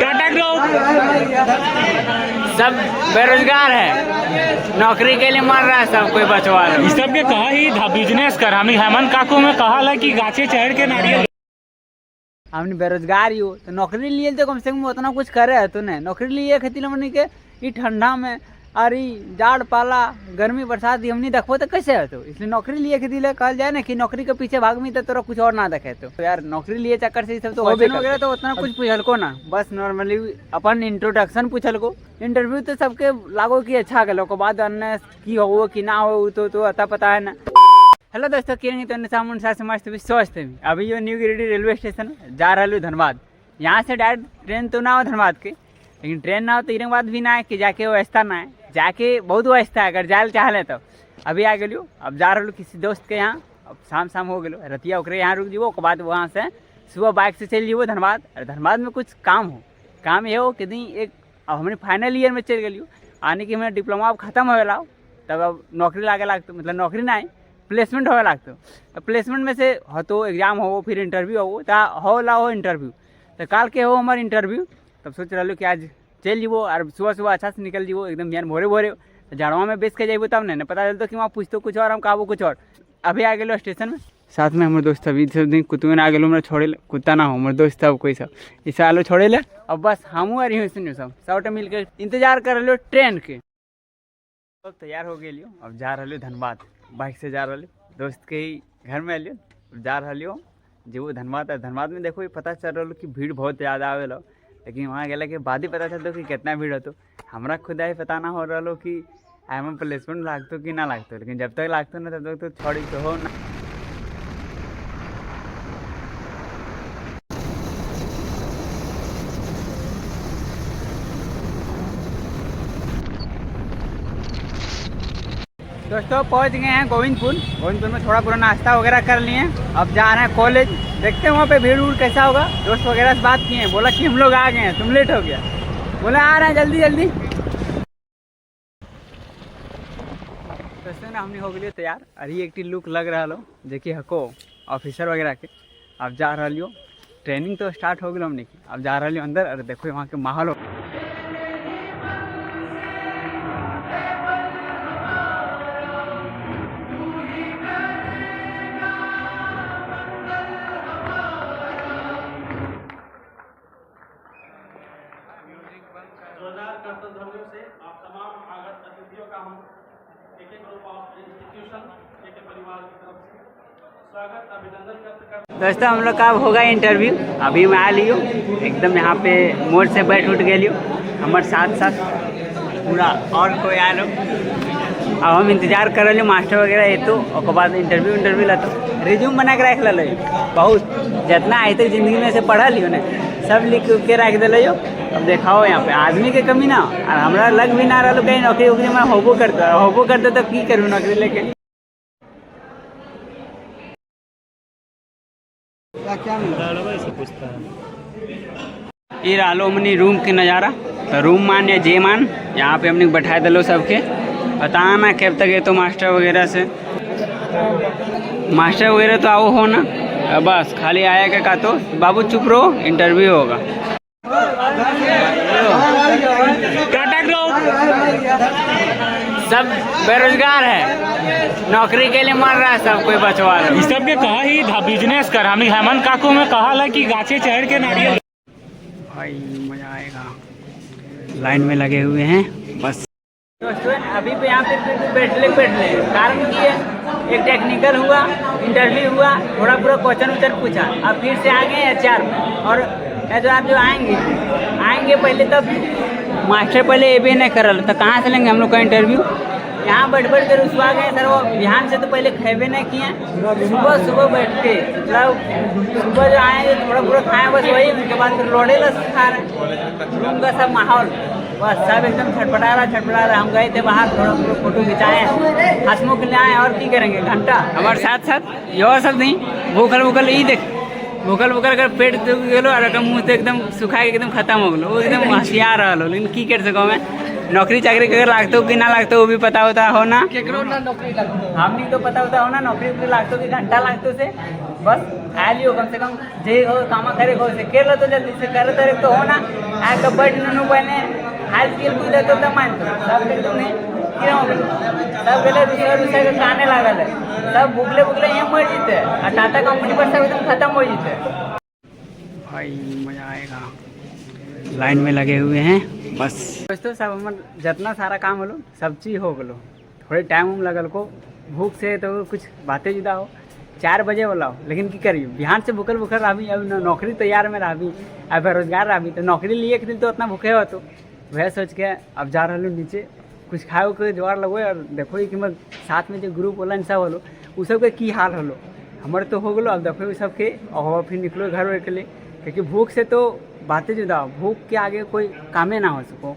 Tata group सब बेरोजगार है, नौकरी के लिए मर रहा है सब, कोई बचवा रहा। इस सब के कहा ही था बिजनेस कर, हम हेमंत काकू में कहा कि गाछे चढ़ के नारियल। हमने बेरोजगार ही हो तो नौकरी लिए तो कम से कम उतना कुछ करे है तो नहीं, नौकरी लिए खेती लमने के ये ठंडा में अरे जाड़ पाला गर्मी बरसात हमने देखो तो कैसे है, तो इसलिए नौकरी लिए खेती ले कहल जाए ना कि नौकरी के पीछे भाग में तो तोरा कुछ और ना देखे। तो यार नौकरी लिए चक्कर से सब तो वगैरह तो उतना कुछ पूछल को ना, बस नॉर्मली अपन इंट्रोडक्शन पूछल को। इंटरव्यू तो सबके लागो कि अच्छा गलो के बाद अन्य की हो कि ना हो तो अता पता है ना। हेलो दोस्तों, किरण तो सामने साथ मस्त भी स्वस्थ है। अभी जो न्यू गिरिडीह रेलवे स्टेशन जा रहा हूँ धनबाद, यहाँ से डायरेक्ट ट्रेन तो ना हो धनबाद के, लेकिन ट्रेन ना हो तो इरंग बात भी ना है कि जाके व्यवस्था ना है, जाके बहुत व्यवस्था है अगर जाए चाह ले तो। अभी आ गए अब जा रहा हूँ किसी दोस्त के यहाँ, अब शाम हो गए रतिया ओकरे यहाँ रुक जीवो, बाद वहाँ से सुबह बाइक से चल जीवो धनबाद। और धनबाद में कुछ काम हो, काम ये हो कि नहीं एक अब हमने फाइनल ईयर में चल गई आने की, हमारे डिप्लोमा अब खत्म हो गया तब अब नौकरी लागे लागत, मतलब नौकरी ना है प्लेसमेंट होवे लागत। तो प्लेसमेंट में से हो तो एग्जाम हो फिर इंटरव्यू हो तो हो इंटरव्यू, तो काल के हो हमारे इंटरव्यू। तब सोच रहा कि आज चल जीवो और सुबह अच्छा से निकल जीवो एकदम बिहान भोरे तो जाड़वा में बेच के जाइबो तब नहीं पता चलता कि वहाँ पूछतो कुछ और हम कहबो कुछ और। अभी आ गए स्टेशन में, साथ में हमारे दोस्त अभी सब दिन कुतुए आ गए मेरे छोड़े कुत्ता ना हो हमारे दोस्त सब कोई सब इसे आलो छोड़े ले। अब बस हम आ रही हूँ सब मिल के इंतजार कर लो ट्रेन के। अब तैयार हो गए अब जा रहा धनबाद, बाइक से जा रहा दोस्त के ही घर में लियो जा रहा जो वो धनबाद है। धनबाद में देखो ये पता चल रहा कि भीड़ बहुत ज़्यादा आवे लो, लेकिन वहाँ गया के बाद ही पता चलता कि कितना भीड़ हो। तो हमारा खुद ही पता ना हो रहा कि एम प्लेसमेंट लागतो कि ना लागतो, लेकिन जब तक लागतो ना तब तक तो छोड़ी तो हो ना। दोस्तों पहुंच गए हैं गोविंदपुर में थोड़ा पूरा नाश्ता वगैरह कर लिए हैं। अब जा रहे हैं कॉलेज, देखते हैं वहाँ पे भीड़ कैसा होगा। दोस्त वगैरह से बात किए हैं, बोला कि हम लोग आ गए हैं, तुम लेट हो गया, बोला आ रहे हैं जल्दी। दोस्तों ना हमने हो गई तैयार, अरे एक लुक लग रहा लो देखिए हको ऑफिसर वगैरह के। अब जा रहा लियो, ट्रेनिंग तो स्टार्ट हो गई हमने की, अब जा रहा लियो अंदर। अरे देखो वहाँ के माहौल से आप तमाम आगत अतिथियों का हम एक ग्रुप ऑफ इंस्टीट्यूशन एक परिवार की तरफ से स्वागत अभिनंदन करते। दोस्तों हम लोग का होगा इंटरव्यू, अभी मैं आ लियो एकदम यहाँ पे मोड़ से बैठ उठ गए हमारे साथ पूरा और कोई आ लो। अब हम इंतजार कर रहे मास्टर वगैरह ये तो बाद इंटरव्यू ला तो रिज्यूम बना के रख लो बहुत जितना आए तक जिंदगी में से पढ़ा लियो ना सब लिख के रख दिलो। अब देखाओ यहाँ पे आदमी के कमी ना, और हमारा लग भी ना रहा कहीं नौकरी वोकरी में होबो करता तो की करूँ नौकरी लेके। ये रहा हमने रूम के नज़ारा, तो रूम मान या जे मान यहाँ पे हमने बैठा दिलो सबके। बताना ना कब तक ये तो मास्टर वगैरह तो आओ हो ना, बस खाली आया क्या तो बाबू चुप रहो इंटरव्यू होगा। टाटा ग्रुप सब बेरोजगार है, नौकरी के लिए मर रहा है सब, कोई बचवा रहा। इस सब के कहा ही था बिजनेस कर, हम हेमंत काकू में कहा कि गाछे चढ़ के नारियल। भाई मजा आएगा, लाइन में लगे हुए हैं बस। दोस्तों अभी पे यहाँ पे बैठ ले कारण कि एक टेक्निकल हुआ, इंटरव्यू हुआ, थोड़ा पूरा क्वेश्चन पूछा, अब फिर से आ गए HR और जो आप जो आएंगे पहले तब मास्टर पहले ये भी नहीं कर रहा, तो कहाँ से लेंगे हम लोग का इंटरव्यू। यहाँ बैठ कर रुसवा गए सर, वो बिहान से तो पहले खेबे नहीं किए, सुबह बैठ के मतलब सुबह जो आए थोड़ा पूरा खाए बस वही, उसके बाद फिर लोड़े लस खा रहे रूम का सब माहौल बस सब एकदम छटपटा रहा। हम गए थे बाहर थोड़ा पूरा फोटो खिंचाए, हंसमुख ले आए और की करेंगे घंटा हमारे साथ यह सब नहीं। भूखल ही देख भूखल कर पेट दुख गलो और मुँह से एकदम सुखा के एकदम खत्म हो गलो, वो एकदम हंसिया रहा, लेकिन की कर सको मैं नौकरी चाकरी अगर लागतो कि ना लागतो वो भी पता होता हो ना केकरो ना नौकरी लगतो हमनी तो पता होता हो ना नौकरी उकरी लागतो कि घंटा लागतो से बस आ लियो कम से कम जे हो कामा करे हो से कर लो तो जल्दी से करे तो हो ना आ कबड्डी ननु बने हाल खेल कूद तो तब मानतो सब के तुमने क्यों सब गले दूसरे के काने लागल है सब भूखले भूखले यहाँ मर जीते और टाटा कंपनी पर सब एकदम खत्म हो जीते। भाई मजा आएगा लाइन में लगे हुए हैं बस दोस्तों सब हमर जितना सारा काम होलो सब चीज हो गलो थोड़े टाइम उम लगल को भूख से तो कुछ बातें जुदा हो 4 बजे वाला हो लेकिन की करिए बिहान से भूखल भूखल रही अब नौकरी तैयार में रही अब बेरोजगार रही तो नौकरी लिए के दिन तो उतना भूखे हो तो वह सोच के अब जा रहा नीचे कुछ खाओ के जोगाड़ लगो और देखो कि मैं साथ में जो ग्रुप वाला सब होलो उ सबके की हाल होलो हमारे तो हो गलो अब देखो सबके और फिर निकलो घर वर के लिए क्योंकि भूख से तो बातें जुदा हो भूख के आगे कोई कामे ना हो सको।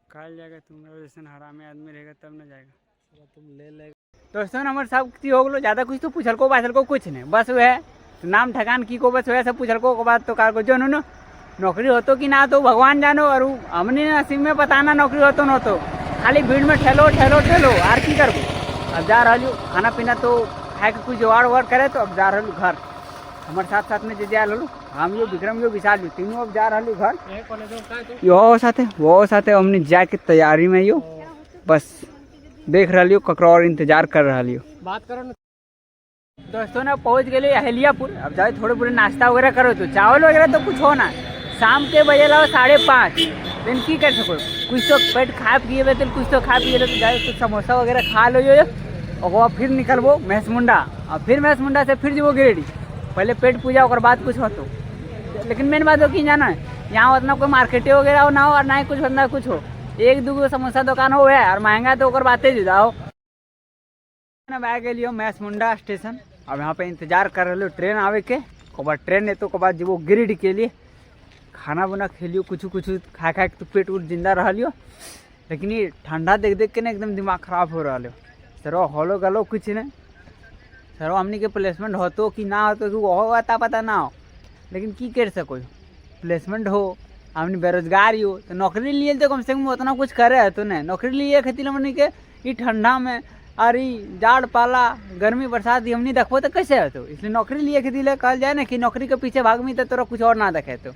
कल जाएगा तुम्हारा जैसे हरामी आदमी रहेगा तब ना जाएगा तुम ले ले दोस्तों हमारे सब चीज हो गलो ज़्यादा कुछ तो पूछल को बासल को कुछ नहीं बस वह नाम ठकान की को बस वह सब पूछल को बाद तो कार को जो नो नौकरी हो तो कि ना तो भगवान जानो और हमने नसीब में बताना नौकरी हो तो न तो खाली भीड़ में ठेलो ठेलो ठेलो आर की करबो अब जा रहा खाना पीना तो खाए के कुछ जोगाड़ वोगाड़ करे तो अब जा रहा घर हमारे साथ साथ में जो जा रहा हम यो विक्रम यो विशाल यो तीनों अब जा रहा घर यो साथे वो साथे हमने जाके तैयारी में यो बस देख रहा लियो ककरो और इंतजार कर रहा लियो बात करो ना दोस्तों ने पहुंच गए अहलियापुर अब जाए थोड़े पूरे नाश्ता वगैरह करो तो चावल वगैरह तो कुछ होना शाम के बजे लाओ 5:30 दिन की कर सको कुछ तो पेट खा पिए हुए तो कुछ तो खा पिए तो जाए कुछ समोसा वगैरह खा लो यो और वो फिर निकलबो महसमुंडा और फिर महसमुंडा से फिर जो गिरेडी पहले पेट पूजा और बाद कुछ हो तो लेकिन मेन बात हो कि जाना है यहाँ उतना कोई मार्केटे वगैरह हो ना हो और ना ही कुछ बंदा कुछ हो 1-2 समोसा दुकान हो है और महंगा तो और बातें जुदा हो। आ गए महसमुंडा स्टेशन अब यहाँ पे इंतजार कर रहे हो ट्रेन आवे के बाद ट्रेन है तो बाद जब गिरिडीह के लिए खाना बना खेलियो कुछ खा खा के तो पेट उट जिंदा रह लियो लेकिन ये ठंडा देख देख के ना एकदम दिमाग खराब हो रहा हो सरो हलो गलो कुछ नहीं सरो हमने के प्लेसमेंट हो तो कि ना हो तो कि वो अता पता ना हो लेकिन की कर सको प्लेसमेंट हो हमने बेरोजगार ही हो तो नौकरी लिए तो कम से कम उतना कुछ करे है तो नहीं नौकरी लिए खेती हमने के ये ठंडा में अरे जाड़ पाला गर्मी बरसात हमने देखो तो कैसे है तो इसलिए नौकरी लिए खेती ले कहल जाए ना कि नौकरी के पीछे भाग में तो तोरा कुछ और ना देखे तो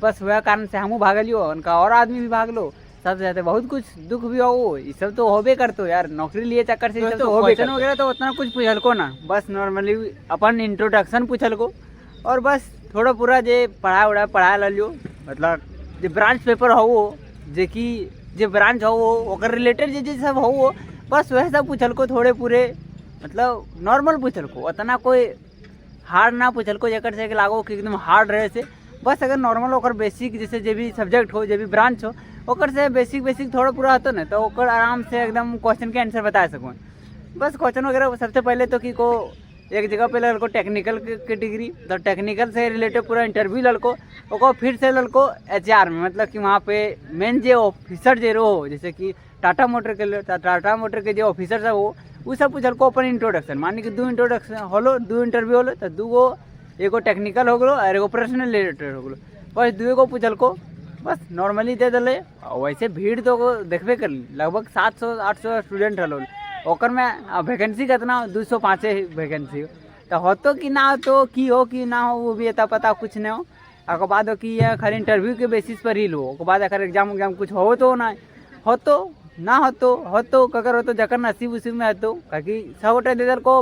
बस वह कारण से हमू भागलियो उनका और आदमी भी भाग लो सब जाते बहुत कुछ दुख भी हो ये सब तो होबे करते यार नौकरी लिए चक्कर से सब तो क्वेश्चन वगैरह तो उतना कुछ पूछल को ना बस नॉर्मली अपन इंट्रोडक्शन पूछल को और बस थोड़ा पूरा जे पढ़ा लियो मतलब जो ब्रांच पेपर हो जे कि जो ब्रांच हो रिलेटेड जे सब हो बस वह सब पूछल को थोड़े पूरे मतलब नॉर्मल पूछल को उतना कोई हार्ड ना पूछल को जकर से लागो कि एकदम हार्ड रहे से बस अगर नॉर्मल ओकर बेसिक जैसे जो भी सब्जेक्ट हो जो भी ब्रांच हो ओकर से बेसिक थोड़ा पूरा होता ना तो ओकर आराम से एकदम क्वेश्चन के आंसर बता सकूँ बस क्वेश्चन वगैरह सबसे पहले तो कि को एक जगह पे लड़को टेक्निकल के डिग्री तो टेक्निकल से रिलेटेड पूरा इंटरव्यू लड़को और फिर से लड़को HR में मतलब कि वहाँ पे मेन जो ऑफिसर जो हो जैसे कि टाटा मोटर के जो ऑफिसर सब हो वो सब पूछल को अपन इंट्रोडक्शन मानी कि 2 इंट्रोडक्शन होलो 2 इंटरव्यू होलो तो 2 गो एगो टेक्निकल हो गलो और एगो पर्सनल रिलेटेड हो गलो बस 2 गो पूछल को बस नॉर्मली दे दिले वैसे भीड़ तो देखबे कर लगभग 700-800 स्टूडेंट हलो ओकर में वैकेंसी कितना 205 वैकेंसी तो हो तो कि ना हो तो कि ना हो वो भी अता पता कुछ नहीं हो और बाद हो कि ये खाली इंटरव्यू के बेसिस पर ही लो और बाद अगर एग्जाम कुछ हो तो ना हो तो ना हो तो कगर हो तो जकर नसीब उसीब में तो क्योंकि सब गोटे इधर को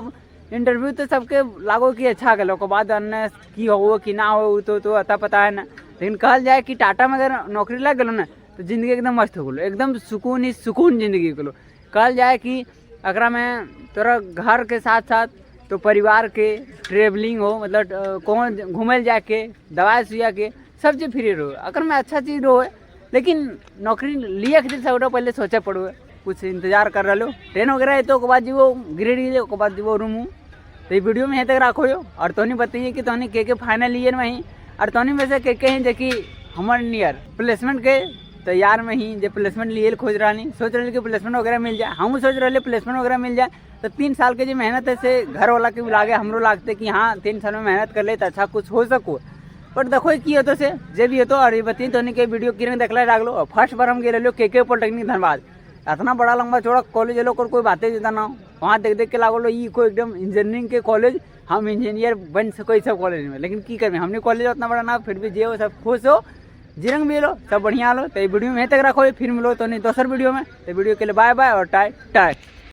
इंटरव्यू तो सबके लागो कि अच्छा गलो के बाद अन्य की हो कि ना हो तो अता पता है ना लेकिन कहल जाए कि टाटा में अगर नौकरी लग गलो ना तो जिंदगी एकदम मस्त हो गलो एकदम सुकून जिंदगी गलो कहल जाए कि अगर में तोरा घर के साथ साथ तो परिवार के ट्रेवलिंग हो मतलब कौन घूमे जाके दवाई सुइया के सब चीज़ फ्री रहो अगर में अच्छा चीज़ रहो लेकिन नौकरी लिए खातिर सब पहले सोचे पड़ो कुछ इंतजार कर रहा लो ट्रेन वगैरह है तो बाद जो गिरिडीह के बाद जो रूम तो ये वीडियो में यहाँ तक रखो हो और तोनी बताइए कि तोनी के फाइनल ईयर में ही और तोनी में से के हैं जो कि हमारे नियर प्लेसमेंट के तैयार में ही जो प्लेसमेंट लिए खोज रहा नहीं, सोच रहे कि प्लेसमेंट वगैरह मिल जाए, हम सोच रहे प्लेसमेंट वगैरह मिल जाए। तो 3 साल के जो मेहनत है से घर वाला के भी लागे, हमरो लागते कि हाँ 3 साल में मेहनत कर ले तो अच्छा कुछ हो सको। बट देखो की होतो से जे भी होतो, और ये बताइए तो नहीं कि वीडियो किरण देखला लागलो। फर्स्ट बार हम गए रहो के पॉलिटेक्निक धनबाद, इतना बड़ा लंबा चौड़ा कॉलेज है, कोई बातें जता ना हो। वहाँ देख के लागलो ई कोई एकदम इंजीनियरिंग के कॉलेज, हम इंजीनियर बन सको सब कॉलेज में। लेकिन की करें, हमने कॉलेज उतना बड़ा ना, फिर भी जे हो सब खुश हो, जिरंग भी लो सब बढ़िया लो। तो ये वीडियो में तक रखो, फिर मिलो तो नहीं दोसर वीडियो में। तो वीडियो के लिए बाय बाय और टाटा।